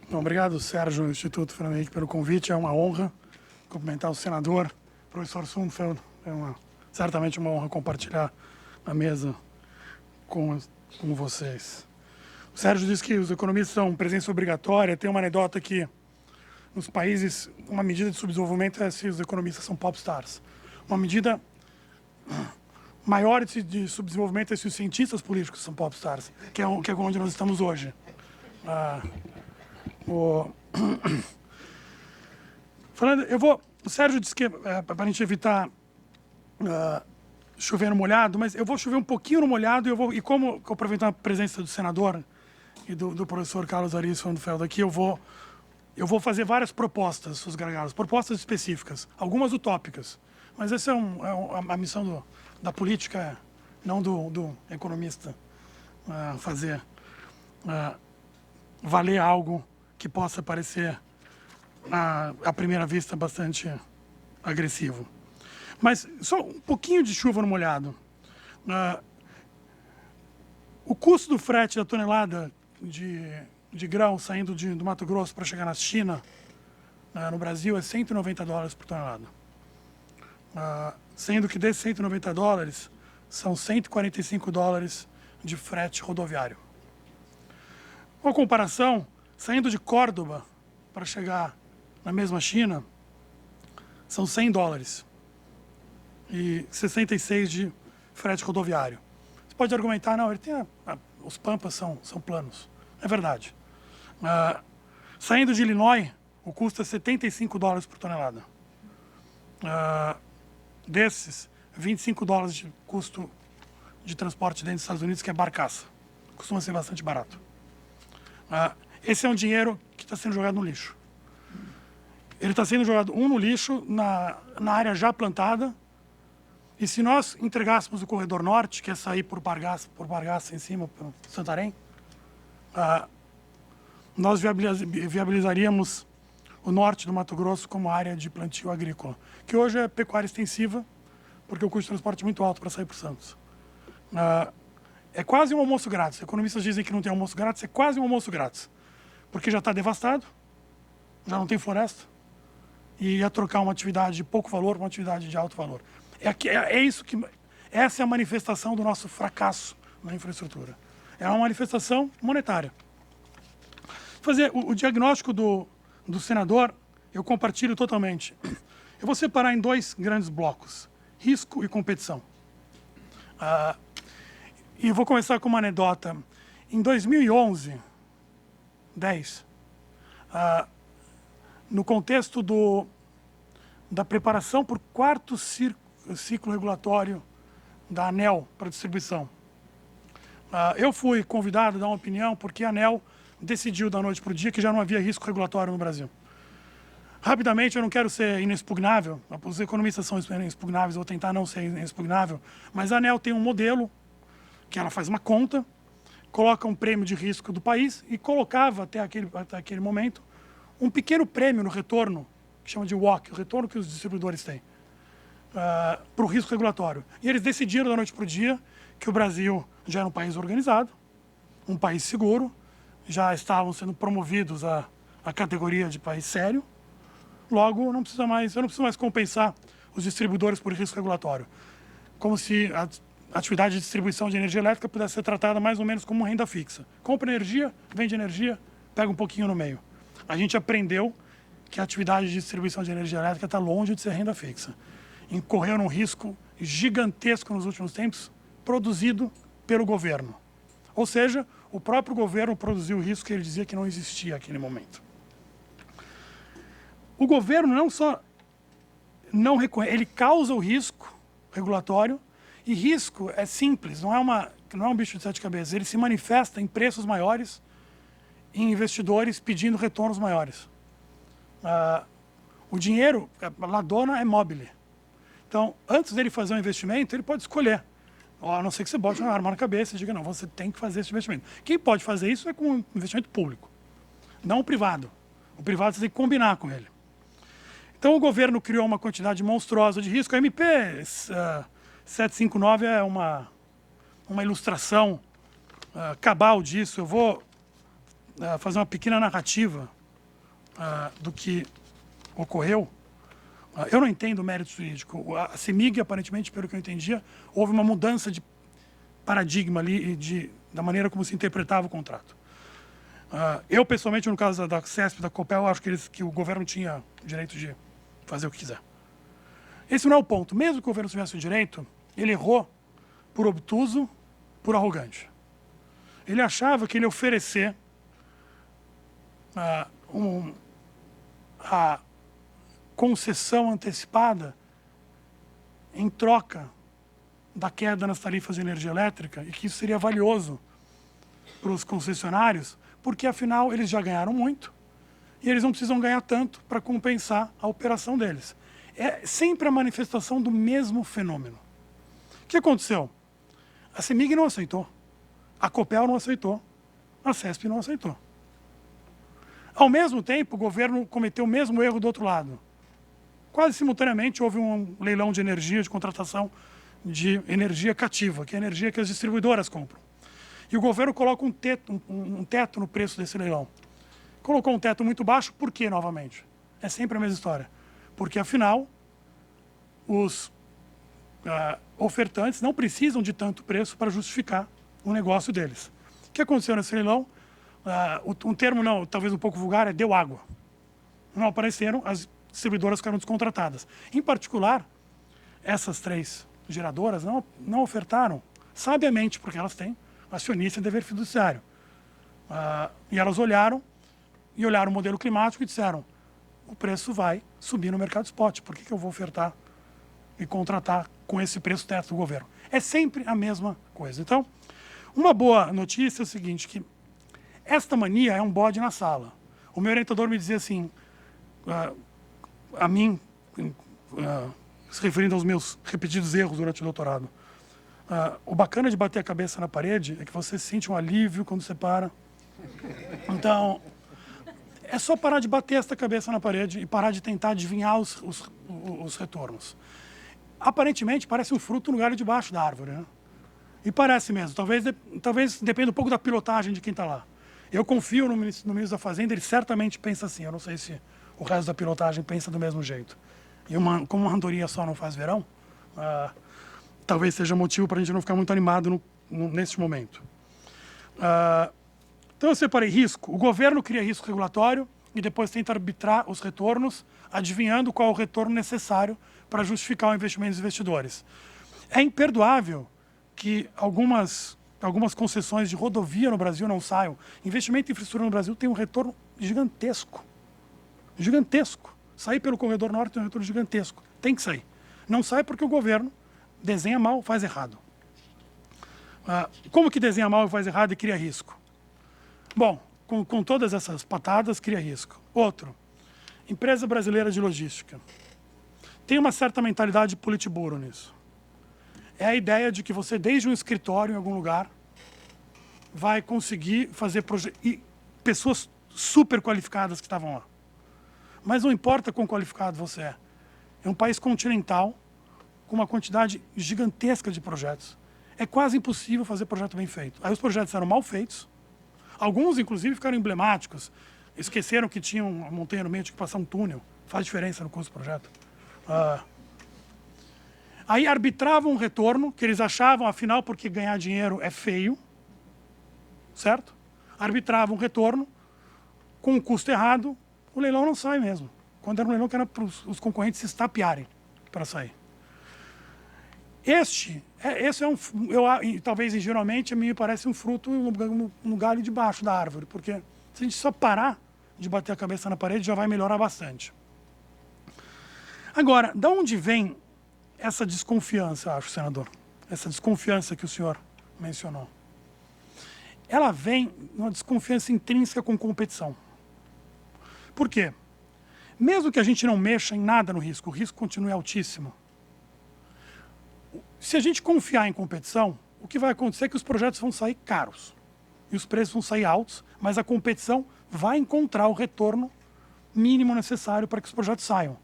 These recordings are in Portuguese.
Bom, obrigado, Sérgio, Instituto Fernando Henrique, pelo convite. É uma honra cumprimentar o senador, professor Sundfeld. Certamente uma honra compartilhar a mesa com vocês. O Sérgio disse que os economistas são presença obrigatória. Tem uma anedota que, nos países, uma medida de subdesenvolvimento é se os economistas são popstars. Uma medida maior de subdesenvolvimento é se os cientistas políticos são popstars, que é onde nós estamos hoje. O Sérgio disse que para a gente evitar chover no molhado, mas eu vou chover um pouquinho no molhado e como aproveitar a presença do senador e do professor Carlos Aris Sundfeld aqui, eu vou fazer várias propostas, seus gargalos, propostas específicas, algumas utópicas, mas essa a missão da política, não do economista, fazer valer algo que possa parecer, à primeira vista, bastante agressivo. Mas só um pouquinho de chuva no molhado. O custo do frete da tonelada de grão saindo do Mato Grosso para chegar na China, no Brasil, é $190 por tonelada. Sendo que desses $190, são $145 de frete rodoviário. Uma comparação, saindo de Córdoba para chegar na mesma China, são $100 e 66 de frete rodoviário. Você pode argumentar, não, ele tem os pampas são planos. É verdade. Saindo de Illinois, o custo é $75 por tonelada. Desses, $25 de custo de transporte dentro dos Estados Unidos, que é barcaça. Costuma ser bastante barato. Esse é um dinheiro que está sendo jogado no lixo. Ele está sendo jogado no lixo, na área já plantada, e se nós entregássemos o corredor norte, que é sair por Bargaça em cima, por Santarém, nós viabilizaríamos o norte do Mato Grosso como área de plantio agrícola, que hoje é pecuária extensiva, porque o custo de transporte é muito alto para sair por Santos. É quase um almoço grátis. Economistas dizem que não tem almoço grátis, é quase um almoço grátis, porque já está devastado, já não tem floresta, e ia trocar uma atividade de pouco valor por uma atividade de alto valor. Essa é a manifestação do nosso fracasso na infraestrutura. É uma manifestação monetária. Fazer o diagnóstico do senador, eu compartilho totalmente. Eu vou separar em dois grandes blocos: risco e competição. E vou começar com uma anedota. Em 2011, no contexto da preparação para o quarto ciclo regulatório da ANEEL para distribuição, eu fui convidado a dar uma opinião porque a ANEEL decidiu da noite para o dia que já não havia risco regulatório no Brasil. Rapidamente, eu não quero ser inexpugnável, os economistas são inexpugnáveis, eu vou tentar não ser inexpugnável, mas a ANEEL tem um modelo que ela faz uma conta, coloca um prêmio de risco do país e colocava até aquele momento um pequeno prêmio no retorno, que chama de WACC, o retorno que os distribuidores têm, para o risco regulatório. E eles decidiram da noite para o dia que o Brasil já era um país organizado, um país seguro, já estavam sendo promovidos à categoria de país sério, logo eu não preciso mais compensar os distribuidores por risco regulatório. Como se a atividade de distribuição de energia elétrica pudesse ser tratada mais ou menos como renda fixa. Compra energia, vende energia, pega um pouquinho no meio. A gente aprendeu que a atividade de distribuição de energia elétrica está longe de ser renda fixa. Incorreu num risco gigantesco nos últimos tempos, produzido pelo governo. Ou seja, o próprio governo produziu o risco que ele dizia que não existia naquele momento. O governo não só não reconhece, ele causa o risco regulatório, e risco é simples, não é um bicho de sete cabeças, ele se manifesta em preços maiores, em investidores pedindo retornos maiores. O dinheiro, a dona é mobile. Então, antes dele fazer um investimento, ele pode escolher. A não ser que você bote uma arma na cabeça e diga, não, você tem que fazer esse investimento. Quem pode fazer isso é com um investimento público, não o privado. O privado você tem que combinar com ele. Então, o governo criou uma quantidade monstruosa de risco. A MP 759 é uma ilustração cabal disso. Eu vou fazer uma pequena narrativa do que ocorreu. Eu não entendo o mérito jurídico. A CEMIG, aparentemente, pelo que eu entendia, houve uma mudança de paradigma ali da maneira como se interpretava o contrato. Eu, pessoalmente, no caso da CESP, da Copel, acho que o governo tinha o direito de fazer o que quiser. Esse não é o ponto. Mesmo que o governo tivesse o direito, ele errou por obtuso, por arrogante. Ele achava que ele oferecer a concessão antecipada em troca da queda nas tarifas de energia elétrica e que isso seria valioso para os concessionários, porque afinal eles já ganharam muito e eles não precisam ganhar tanto para compensar a operação deles. É sempre a manifestação do mesmo fenômeno. O que aconteceu? A CEMIG não aceitou, a Copel não aceitou, a CESP não aceitou. Ao mesmo tempo, o governo cometeu o mesmo erro do outro lado. Quase simultaneamente houve um leilão de energia, de contratação de energia cativa, que é a energia que as distribuidoras compram. E o governo coloca um teto no preço desse leilão. Colocou um teto muito baixo, por quê, novamente? É sempre a mesma história. Porque, afinal, os ofertantes não precisam de tanto preço para justificar o negócio deles. O que aconteceu nesse leilão? Um termo, não, talvez um pouco vulgar, é deu água. Não apareceram, as distribuidoras ficaram descontratadas. Em particular, essas 3 geradoras não ofertaram, sabiamente, porque elas têm acionista e dever fiduciário. E elas olharam o modelo climático e disseram: o preço vai subir no mercado spot, por que eu vou ofertar e contratar com esse preço teto do governo? É sempre a mesma coisa. Então, uma boa notícia é o seguinte, que esta mania é um bode na sala. O meu orientador me dizia assim, a mim, se referindo aos meus repetidos erros durante o doutorado, o bacana de bater a cabeça na parede é que você sente um alívio quando você para. Então, é só parar de bater esta cabeça na parede e parar de tentar adivinhar os retornos. Aparentemente, parece um fruto no galho de baixo da árvore, né? E parece mesmo. Talvez dependa um pouco da pilotagem de quem está lá. Eu confio no ministro da Fazenda, ele certamente pensa assim. Eu não sei se o resto da pilotagem pensa do mesmo jeito. E como uma andorinha só não faz verão, talvez seja motivo para a gente não ficar muito animado neste momento. Então eu separei risco. O governo cria risco regulatório e depois tenta arbitrar os retornos, adivinhando qual é o retorno necessário para justificar o investimento dos investidores. É imperdoável que algumas concessões de rodovia no Brasil não saiam. Investimento em infraestrutura no Brasil tem um retorno gigantesco. Gigantesco. Sair pelo corredor norte tem um retorno gigantesco. Tem que sair. Não sai porque o governo desenha mal, faz errado. Como que desenha mal, faz errado e cria risco? Bom, com todas essas patadas, cria risco. Outro, empresa brasileira de logística. Tem uma certa mentalidade de Politburo nisso. É a ideia de que você, desde um escritório em algum lugar, vai conseguir fazer projetos. E pessoas super qualificadas que estavam lá. Mas não importa quão qualificado você é. É um país continental, com uma quantidade gigantesca de projetos. É quase impossível fazer projeto bem feito. Aí os projetos eram mal feitos. Alguns, inclusive, ficaram emblemáticos. Esqueceram que tinha uma montanha no meio, tinha que passar um túnel. Faz diferença no custo do projeto. Aí arbitravam um retorno, que eles achavam, afinal, porque ganhar dinheiro é feio. Certo? Arbitravam um retorno com um custo errado. O leilão não sai mesmo. Quando era um leilão que era para os concorrentes se estapearem para sair. Esse é talvez ingenuamente, a mim me parece um fruto no galho de baixo da árvore, porque se a gente só parar de bater a cabeça na parede, já vai melhorar bastante. Agora, de onde vem essa desconfiança, acho, senador? Essa desconfiança que o senhor mencionou. Ela vem uma desconfiança intrínseca com competição. Por quê? Mesmo que a gente não mexa em nada no risco, o risco continue altíssimo. Se a gente confiar em competição, o que vai acontecer é que os projetos vão sair caros. E os preços vão sair altos, mas a competição vai encontrar o retorno mínimo necessário para que os projetos saiam.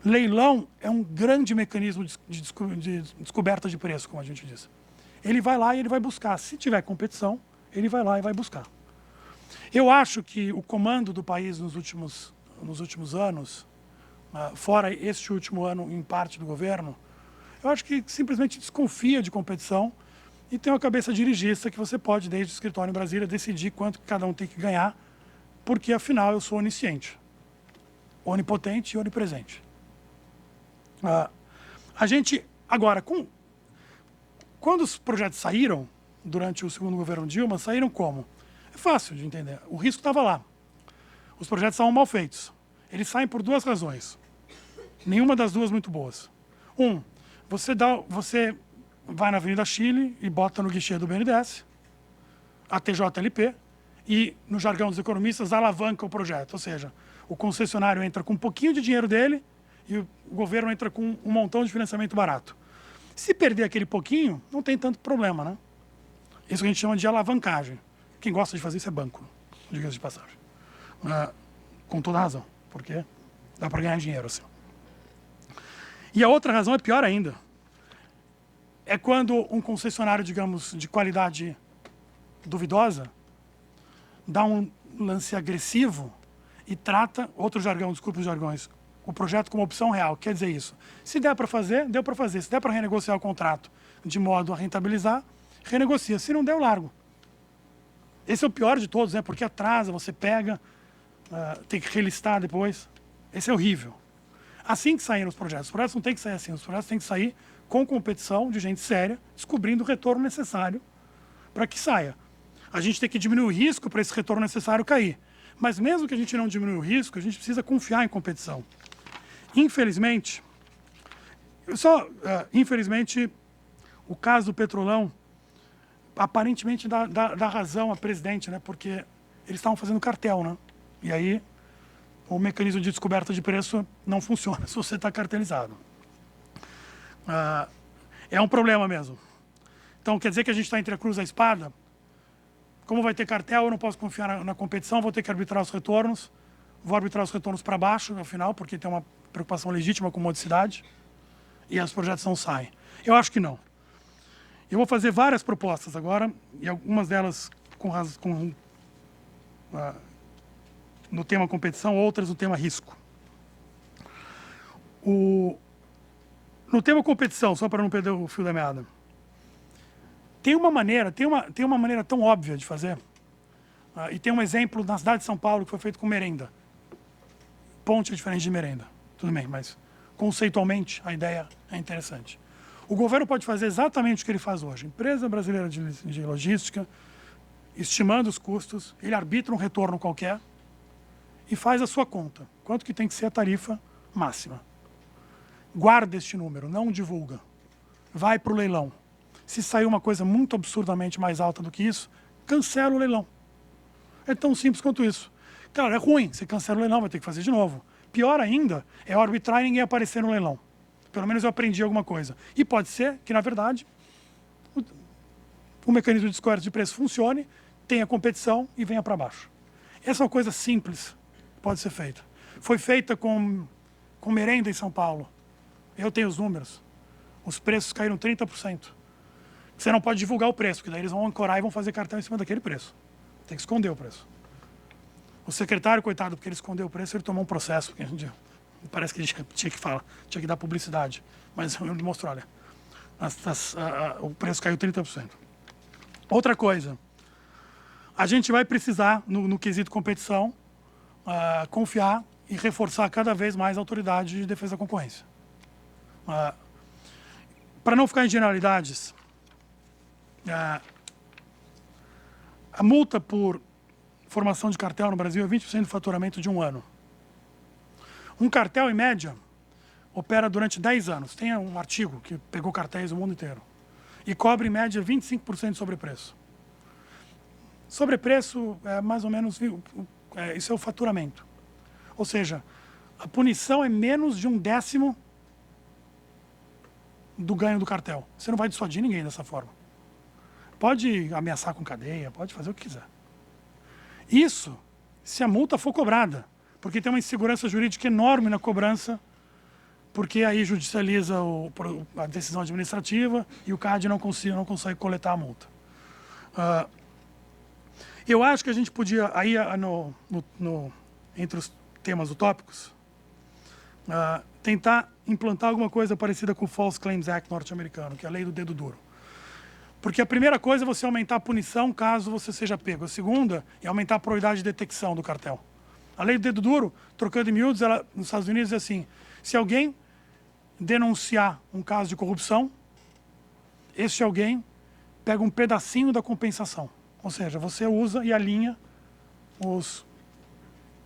Leilão é um grande mecanismo de descoberta de preço, como a gente diz. Ele vai lá e ele vai buscar. Se tiver competição, ele vai lá e vai buscar. Eu acho que o comando do país nos últimos anos, fora este último ano em parte do governo, eu acho que simplesmente desconfia de competição e tem uma cabeça dirigista que você pode, desde o escritório em Brasília, decidir quanto cada um tem que ganhar, porque afinal eu sou onisciente, onipotente e onipresente. A gente, agora, quando os projetos saíram, durante o segundo governo Dilma, saíram como? É fácil de entender. O risco estava lá. Os projetos estavam mal feitos. Eles saem por duas razões. Nenhuma das duas muito boas. Você vai na Avenida Chile e bota no guichê do BNDES, a TJLP, e, no jargão dos economistas, alavanca o projeto. Ou seja, o concessionário entra com um pouquinho de dinheiro dele e o governo entra com um montão de financiamento barato. Se perder aquele pouquinho, não tem tanto problema, né? Isso que a gente chama de alavancagem. Quem gosta de fazer isso é banco, diga-se de passagem. Com toda razão, porque dá para ganhar dinheiro assim. E a outra razão é pior ainda. É quando um concessionário, digamos, de qualidade duvidosa, dá um lance agressivo e trata, outro jargão, desculpa os jargões, o projeto como opção real. Quer dizer isso. Se der para fazer, deu para fazer. Se der para renegociar o contrato de modo a rentabilizar, renegocia. Se não der, eu largo. Esse é o pior de todos, né? Porque atrasa, você pega, tem que relistar depois. Esse é horrível. Assim que saíram os projetos. Os projetos não tem que sair assim. Os projetos têm que sair com competição de gente séria, descobrindo o retorno necessário para que saia. A gente tem que diminuir o risco para esse retorno necessário cair. Mas mesmo que a gente não diminua o risco, a gente precisa confiar em competição. Infelizmente, infelizmente, o caso do Petrolão aparentemente dá razão a presidente, né? Porque eles estavam fazendo cartel, né? E aí o mecanismo de descoberta de preço não funciona se você está cartelizado. É um problema mesmo. Então, quer dizer que a gente está entre a cruz e a espada? Como vai ter cartel, eu não posso confiar na competição, vou ter que arbitrar os retornos. Vou arbitrar os retornos para baixo, no final, porque tem uma preocupação legítima com modicidade. E os projetos não saem. Eu acho que não. Eu vou fazer várias propostas agora, e algumas delas no tema competição, outras no tema risco. No tema competição, só para não perder o fio da meada, tem uma maneira tão óbvia de fazer, e tem um exemplo na cidade de São Paulo que foi feito com merenda. Ponte é diferente de merenda, tudo bem, mas conceitualmente a ideia é interessante. O governo pode fazer exatamente o que ele faz hoje. Empresa brasileira de logística, estimando os custos, ele arbitra um retorno qualquer e faz a sua conta. Quanto que tem que ser a tarifa máxima. Guarda este número, não divulga. Vai para o leilão. Se sair uma coisa muito absurdamente mais alta do que isso, cancela o leilão. É tão simples quanto isso. Claro, é ruim, você cancela o leilão, vai ter que fazer de novo. Pior ainda é arbitrar e ninguém aparecer no leilão. Pelo menos eu aprendi alguma coisa. E pode ser que, na verdade, o mecanismo de descoberta de preço funcione, tenha competição e venha para baixo. Essa é uma coisa simples, pode ser feita. Foi feita com merenda em São Paulo. Eu tenho os números. Os preços caíram 30%. Você não pode divulgar o preço, porque daí eles vão ancorar e vão fazer cartão em cima daquele preço. Tem que esconder o preço. O secretário, coitado, porque ele escondeu o preço, ele tomou um processo. Parece que ele tinha que dar publicidade. Mas ele mostrou, olha, o preço caiu 30%. Outra coisa, a gente vai precisar, no quesito competição, confiar e reforçar cada vez mais a autoridade de defesa da concorrência. Para não ficar em generalidades, a multa por formação de cartel no Brasil é 20% do faturamento de um ano. Um cartel, em média, opera durante 10 anos. Tem um artigo que pegou cartéis do mundo inteiro. E cobra, em média, 25% de sobrepreço. Sobrepreço é mais ou menos... isso é o faturamento. Ou seja, a punição é menos de 1/10 do ganho do cartel. Você não vai dissuadir ninguém dessa forma. Pode ameaçar com cadeia, pode fazer o que quiser. Isso se a multa for cobrada, porque tem uma insegurança jurídica enorme na cobrança, porque aí judicializa a decisão administrativa e o CAD não consegue coletar a multa. Eu acho que a gente podia, aí entre os temas utópicos, tentar implantar alguma coisa parecida com o False Claims Act norte-americano, que é a lei do dedo duro. Porque a primeira coisa é você aumentar a punição caso você seja pego. A segunda é aumentar a probabilidade de detecção do cartel. A lei do dedo duro, trocando em miúdos, ela, nos Estados Unidos é assim: se alguém denunciar um caso de corrupção, esse alguém pega um pedacinho da compensação. Ou seja, você usa e alinha os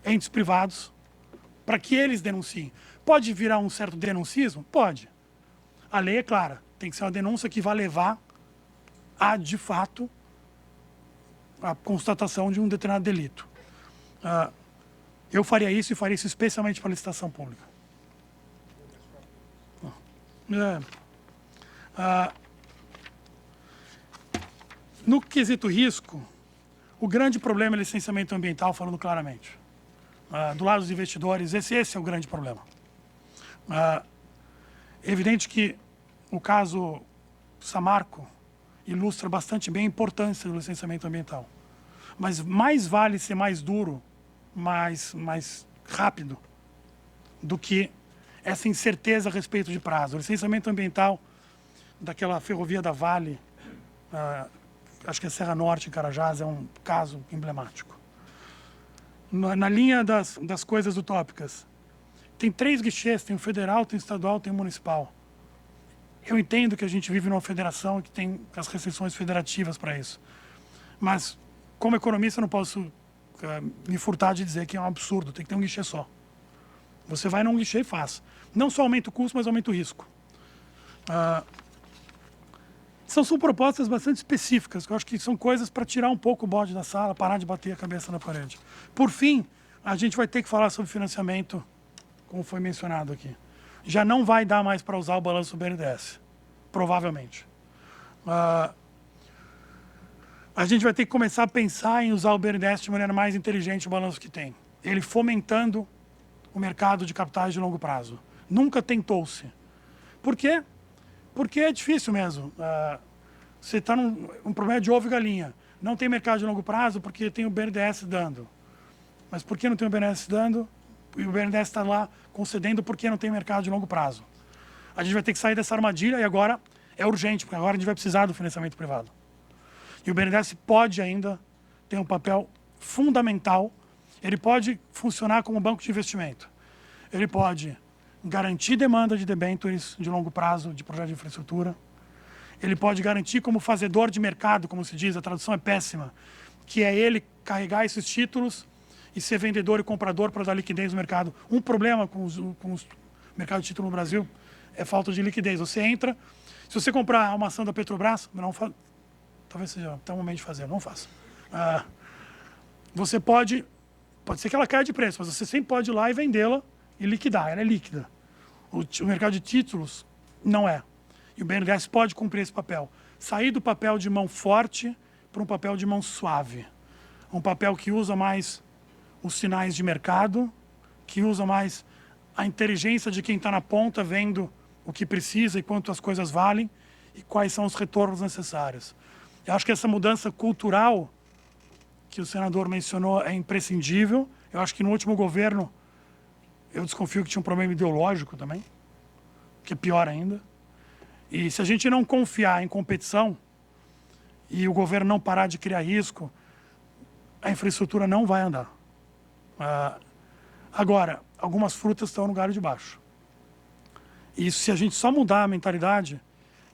entes privados para que eles denunciem. Pode virar um certo denuncismo? Pode. A lei é clara. Tem que ser uma denúncia que vai levar a, de fato, a constatação de um determinado delito. Eu faria isso e faria isso especialmente para a licitação pública. No quesito risco, o grande problema é licenciamento ambiental, falando claramente. Do lado dos investidores, esse é o grande problema. É evidente que o caso Samarco ilustra bastante bem a importância do licenciamento ambiental. Mas mais vale ser mais duro, mais rápido, do que essa incerteza a respeito de prazo. O licenciamento ambiental daquela ferrovia da Vale, acho que é Serra Norte, em Carajás, é um caso emblemático. Na linha das coisas utópicas, tem 3 guichês, tem o federal, tem o estadual, tem o municipal. Eu entendo que a gente vive numa federação e que tem as restrições federativas para isso. Mas, como economista, eu não posso me furtar de dizer que é um absurdo, tem que ter um guichê só. Você vai num guichê e faz. Não só aumenta o custo, mas aumenta o risco. São propostas bastante específicas, que eu acho que são coisas para tirar um pouco o bode da sala, parar de bater a cabeça na parede. Por fim, a gente vai ter que falar sobre financiamento, como foi mencionado aqui. Já não vai dar mais para usar o balanço do BNDES, provavelmente. A gente vai ter que começar a pensar em usar o BNDES de maneira mais inteligente, o balanço que tem. Ele fomentando o mercado de capitais de longo prazo. Nunca tentou-se. Por quê? Porque é difícil mesmo. Você está num problema de ovo e galinha. Não tem mercado de longo prazo porque tem o BNDES dando. Mas por que não tem o BNDES dando? E o BNDES está lá concedendo porque não tem mercado de longo prazo. A gente vai ter que sair dessa armadilha e agora é urgente, porque agora a gente vai precisar do financiamento privado. E o BNDES pode ainda ter um papel fundamental. Ele pode funcionar como banco de investimento. Ele pode garantir demanda de debêntures de longo prazo de projetos de infraestrutura. Ele pode garantir como fazedor de mercado, como se diz, a tradução é péssima, que é ele carregar esses títulos e ser vendedor e comprador para dar liquidez no mercado. Um problema com o mercado de título no Brasil é falta de liquidez. Você entra, se você comprar uma ação da Petrobras, talvez seja até o momento de fazer, não faça. Você pode ser que ela caia de preço, mas você sempre pode ir lá e vendê-la e liquidar, ela é líquida. O mercado de títulos não é. E o BNDES pode cumprir esse papel. Sair do papel de mão forte para um papel de mão suave. Um papel que usa mais os sinais de mercado, que usa mais a inteligência de quem está na ponta, vendo o que precisa e quanto as coisas valem e quais são os retornos necessários. Eu acho que essa mudança cultural que o senador mencionou é imprescindível. Eu acho que no último governo, eu desconfio que tinha um problema ideológico também, que é pior ainda. E se a gente não confiar em competição e o governo não parar de criar risco, a infraestrutura não vai andar. Agora, algumas frutas estão no galho de baixo. E se a gente só mudar a mentalidade,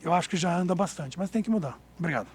eu acho que já anda bastante, mas tem que mudar. Obrigado.